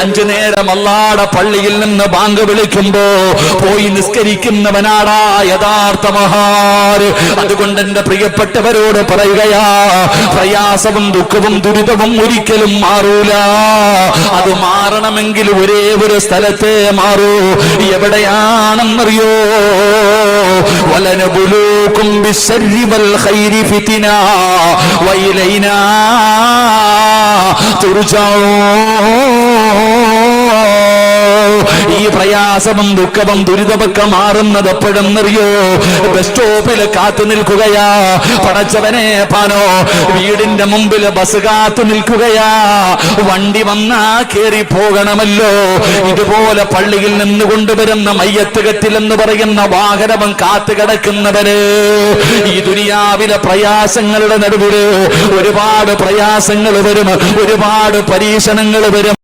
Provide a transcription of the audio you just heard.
5 നേരം അല്ലാഹുവിന്റെ പള്ളിയിൽ നിന്ന് ബാങ്ക് വിളിക്കുമ്പോ പോയി നിസ്കരിക്കുന്നവനാടാ യഥാർത്ഥ മഹാൻ. അതുകൊണ്ട് എന്റെ പ്രിയപ്പെട്ടവരോട് പറയുകയാ, പ്രയാസവും ദുഃഖവും ദുരിതവും ഒരിക്കലും മാറൂല. അത് മാറണമെങ്കിൽ ഒരേ ഒരു സ്ഥലത്തെ മാറൂ. എവിടെയാണെന്നറിയോ? വലനബുലൂകും ബിശ്ശർരി വൽ ഖൈരി ഫിത്ന വഇലൈനാ തുർജഊൻ. ഈ പ്രയാസവും ദുഃഖവും ദുരിതമൊക്കെ മാറുന്നത് എപ്പോഴെന്നറിയോ? ബസ് സ്റ്റോപ്പിൽ കാത്തു നിൽക്കുകയാ. പടച്ചവനെ പാനോ, വീടിന്റെ മുമ്പിൽ ബസ് കാത്തു നിൽക്കുകയാ. വണ്ടി വന്നാ കേറി പോകണമല്ലോ. ഇതുപോലെ പള്ളിയിൽ നിന്ന് കൊണ്ടുവരുന്ന മയ്യത്ത് കെട്ടിൽ എന്ന് പറയുന്ന വാഹനവും കാത്തു കിടക്കുന്നവര് ഈ ദുനിയാവിലെ പ്രയാസങ്ങളുടെ നടുവില് ഒരുപാട് പ്രയാസങ്ങൾ വരും, ഒരുപാട് പരീക്ഷണങ്ങൾ വരും.